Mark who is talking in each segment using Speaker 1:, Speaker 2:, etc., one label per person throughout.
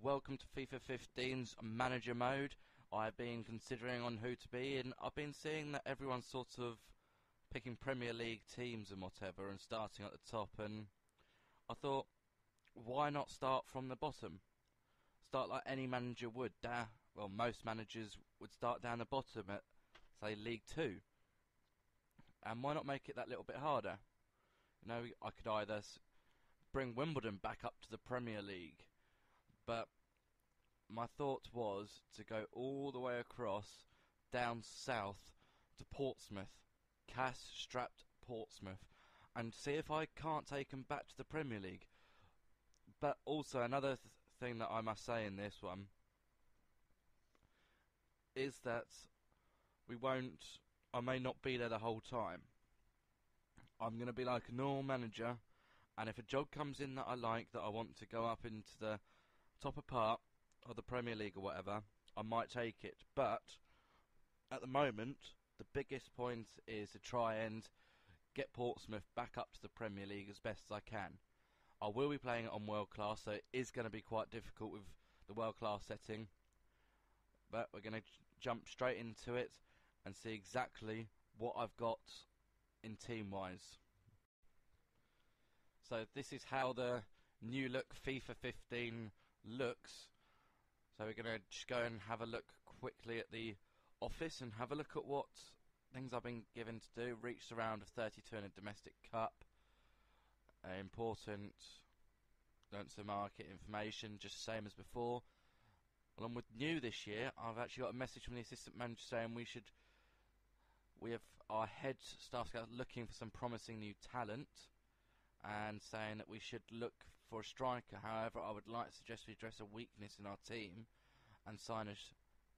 Speaker 1: welcome to FIFA 15's manager mode. I've been considering on who to be, and I've been seeing that everyone's sort of picking Premier League teams and whatever and starting at the top, and I thought, why not start from the bottom? Start like any manager would. Well, most managers would start down the bottom at, say, League 2. And why not make it that little bit harder? You know, I could either bring Wimbledon back up to the Premier League, but my thought was to go all the way across, down south to Portsmouth, cash-strapped Portsmouth, and see if I can't take them back to the Premier League. But also another thing that I must say in this one is that I may not be there the whole time. I'm going to be like a normal manager, and if a job comes in that I like, that I want to go up into the top part of the Premier League or whatever, I might take it. But at the moment, the biggest point is to try and get Portsmouth back up to the Premier League as best as I can. I will be playing it on World Class, so it is going to be quite difficult with the World Class setting. But we're going to jump straight into it and see exactly what I've got in team-wise. So this is how the new look FIFA 15 looks. So we're going to just go and have a look quickly at the office and have a look at what things I've been given to do. Reached the round of 32 in a domestic cup. Important don't market information, just the same as before. Along with new this year, I've actually got a message from the assistant manager saying we have our head staff scout looking for some promising new talent, and saying that we should look for a striker. However, I would like to suggest we address a weakness in our team and sign a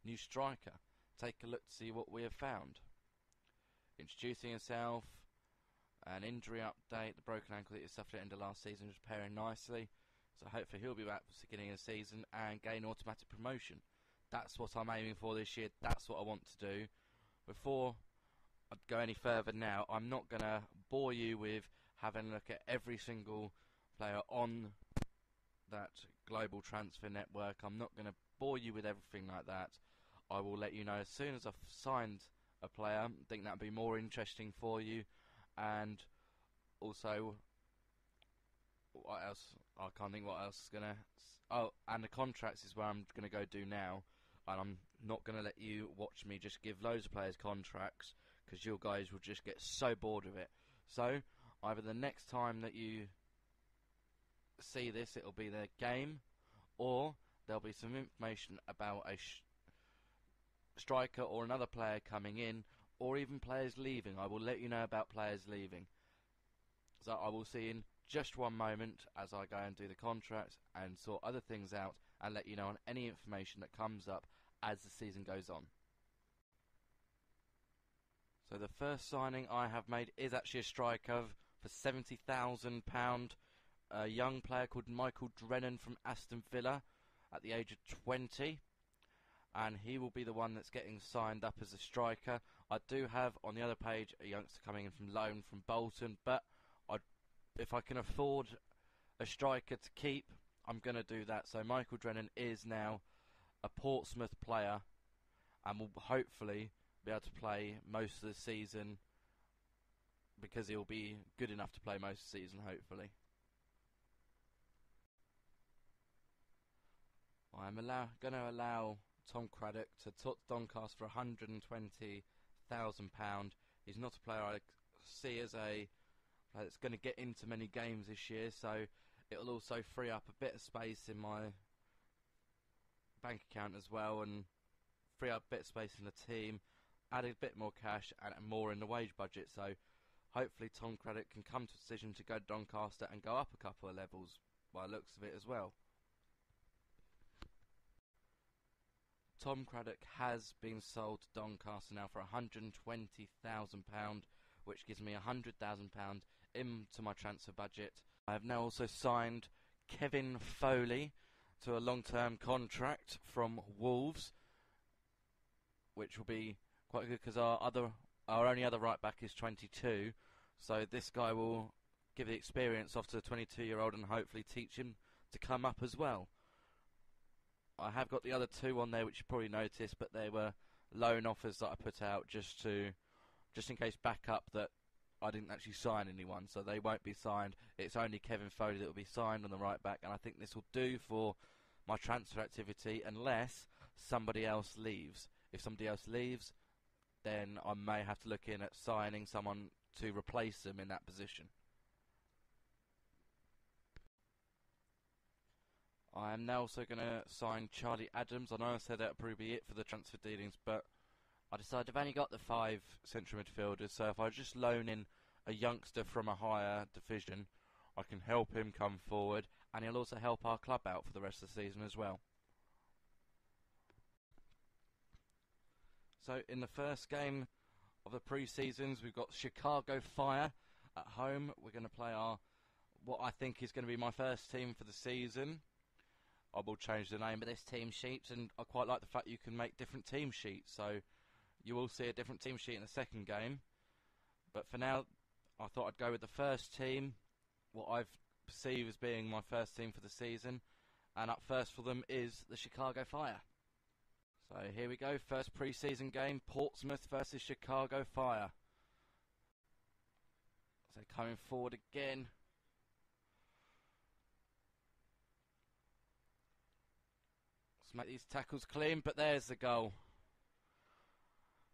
Speaker 1: new striker. Take a look to see what we have found. Introducing himself, an injury update, the broken ankle that he suffered at the end of last season is repairing nicely, so hopefully he'll be back for the beginning of the season and gain automatic promotion. That's what I'm aiming for this year. That's what I want to do. Before I go any further now, I'm not going to bore you with having a look at every single player on that global transfer network. I'm not going to bore you with everything like that. I will let you know as soon as I've signed a player. I think that would be more interesting for you. And also, what else? I can't think what else is going to... Oh, and the contracts is where I'm going to go do now. And I'm not going to let you watch me just give loads of players contracts, because you guys will just get so bored of it. So, either the next time that you see this, it'll be the game, or there'll be some information about a striker or another player coming in, or even players leaving. I will let you know about players leaving. So I will see in just one moment as I go and do the contracts and sort other things out, and let you know on any information that comes up as the season goes on. So the first signing I have made is actually a striker for £70,000. A young player called Michael Drennan from Aston Villa at the age of 20. And he will be the one that's getting signed up as a striker. I do have on the other page a youngster coming in from loan from Bolton, but if I can afford a striker to keep, I'm going to do that. So Michael Drennan is now a Portsmouth player and will hopefully be able to play most of the season, because he'll be good enough to play most of the season, hopefully. I'm going to allow Tom Craddock to Doncaster for £120,000. He's not a player I see as a player that's going to get into many games this year, so it'll also free up a bit of space in my bank account as well, and free up a bit of space in the team, add a bit more cash and more in the wage budget. So hopefully Tom Craddock can come to a decision to go to Doncaster and go up a couple of levels by the looks of it as well. Tom Craddock has been sold to Doncaster now for £120,000, which gives me £100,000 into my transfer budget. I have now also signed Kevin Foley to a long-term contract from Wolves, which will be quite good because our only other right back is 22, so this guy will give the experience off to the 22-year-old and hopefully teach him to come up as well. I have got the other two on there, which you probably noticed, but they were loan offers that I put out just in case backup that I didn't actually sign anyone, so they won't be signed. It's only Kevin Foley that will be signed on the right back, and I think this will do for my transfer activity unless somebody else leaves. If somebody else leaves, then I may have to look in at signing someone to replace them in that position. I am now also going to sign Charlie Adams. I know I said that would probably be it for the transfer dealings, but I decided I've only got the 5 central midfielders, so if I just loan in a youngster from a higher division, I can help him come forward, and he'll also help our club out for the rest of the season as well. So in the first game of the pre-seasons, we've got Chicago Fire at home. We're going to play what I think is going to be my first team for the season. I will change the name of this team sheet, and I quite like the fact you can make different team sheets, so you will see a different team sheet in the second game. But for now, I thought I'd go with the first team, what I've perceived as being my first team for the season, and up first for them is the Chicago Fire. So here we go, first pre-season game, Portsmouth versus Chicago Fire. So coming forward again. Let's make these tackles clean, but there's the goal.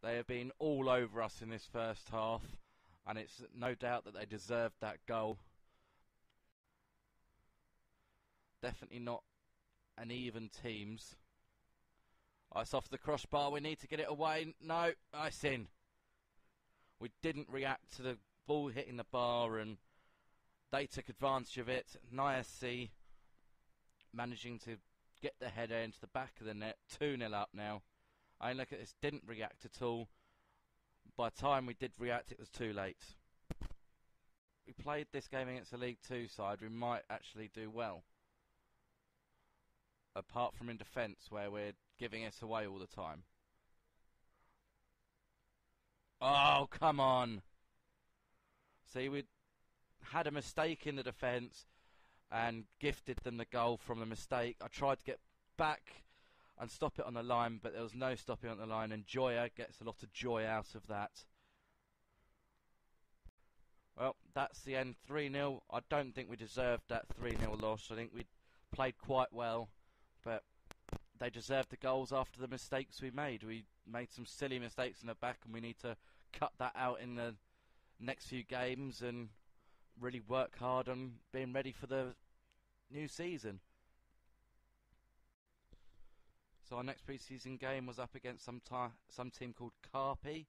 Speaker 1: They have been all over us in this first half, and it's no doubt that they deserved that goal. Definitely not an even teams. It's off the crossbar, we need to get it away. No, it's in. We didn't react to the ball hitting the bar, and they took advantage of it. Niasse managing to get the header into the back of the net. 2-0 up now. I look at this, didn't react at all. By the time we did react, it was too late. We played this game against a League 2 side, we might actually do well. Apart from in defence, where we're giving it away all the time. Oh, come on. See, we had a mistake in the defence and gifted them the goal from the mistake. I tried to get back and stop it on the line, but there was no stopping on the line, and Joya gets a lot of joy out of that. Well, that's the end, 3-0. I don't think we deserved that 3-0 loss. I think we played quite well, but they deserved the goals after the mistakes we made. We made some silly mistakes in the back, and we need to cut that out in the next few games and really work hard on being ready for the new season. So our next pre-season game was up against some team called Carpi.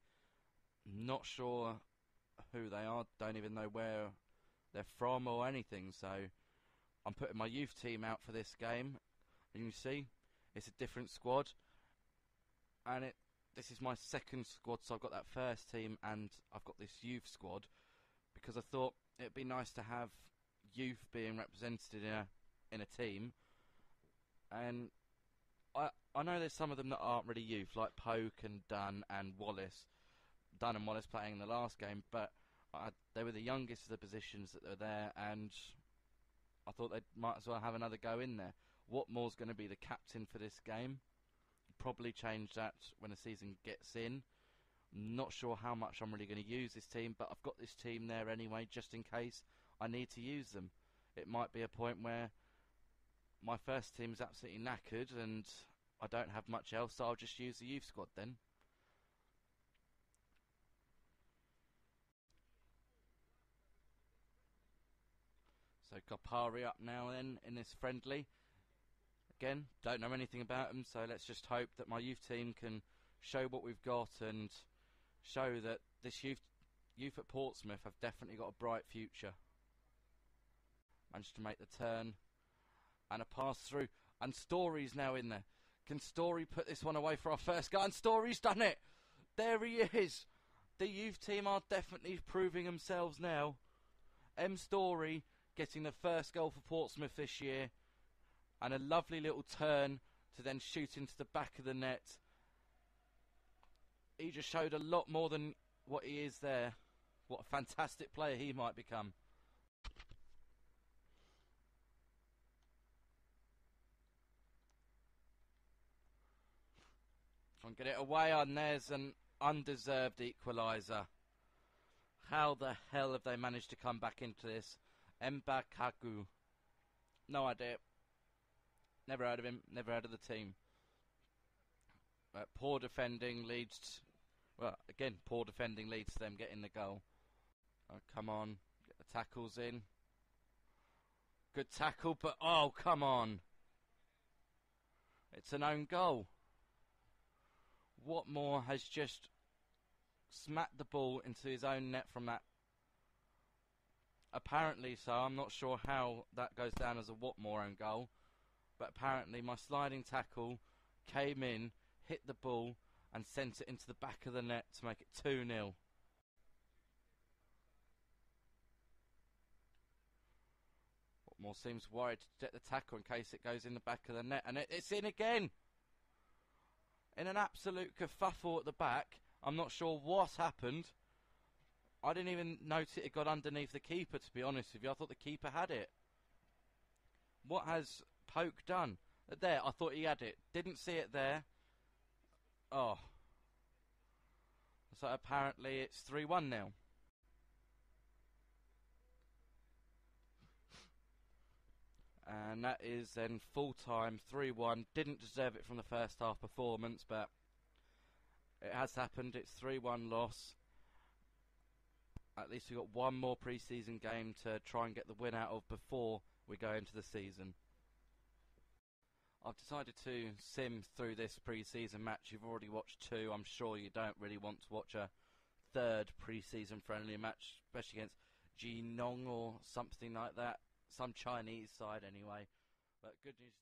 Speaker 1: Not sure who they are, don't even know where they're from or anything, so I'm putting my youth team out for this game, and you see it's a different squad, and this is my second squad, so I've got that first team and I've got this youth squad, because I thought it'd be nice to have youth being represented in a team. And I know there's some of them that aren't really youth, like Poke and Dunn and Wallace. Dunn and Wallace playing in the last game, but they were the youngest of the positions that were there, and I thought they might as well have another go in there. Watmore's going to be the captain for this game. Probably change that when the season gets in. Not sure how much I'm really going to use this team, but I've got this team there anyway, just in case I need to use them. It might be a point where my first team is absolutely knackered and I don't have much else, so I'll just use the youth squad then. So Kopari up now then in this friendly. Again, don't know anything about them, so let's just hope that my youth team can show what we've got and show that this youth at Portsmouth have definitely got a bright future. Managed to make the turn and a pass through, and Story's now in there. Can Story put this one away for our first goal? And Story's done it. There he is. The youth team are definitely proving themselves now. M Story getting the first goal for Portsmouth this year, and a lovely little turn to then shoot into the back of the net. He just showed a lot more than what he is there. What a fantastic player he might become. and get it away, and there's an undeserved equaliser. How the hell have they managed to come back into this? Mbakaku. No idea. Never heard of him, never heard of the team. Poor defending leads... Well, again, poor defending leads to them getting the goal. Oh, come on. Get the tackles in. Good tackle, but... Oh, come on. It's an own goal. Watmore has just smacked the ball into his own net from that. Apparently so. I'm not sure how that goes down as a Watmore own goal. But apparently my sliding tackle came in, hit the ball, and sent it into the back of the net to make it 2-0. Watmore seems worried to get the tackle in case it goes in the back of the net. And it's in again! In an absolute kerfuffle at the back. I'm not sure what happened. I didn't even notice it got underneath the keeper, to be honest with you. I thought the keeper had it. What has Poke done? There, I thought he had it. Didn't see it there. Oh. So apparently it's 3-1 now. And that is then full-time, 3-1. Didn't deserve it from the first half performance, but it has happened. It's 3-1 loss. At least we've got one more pre-season game to try and get the win out of before we go into the season. I've decided to sim through this pre-season match. You've already watched two. I'm sure you don't really want to watch a third pre-season friendly match, especially against Jinong or something like that. Some Chinese side anyway. But good news,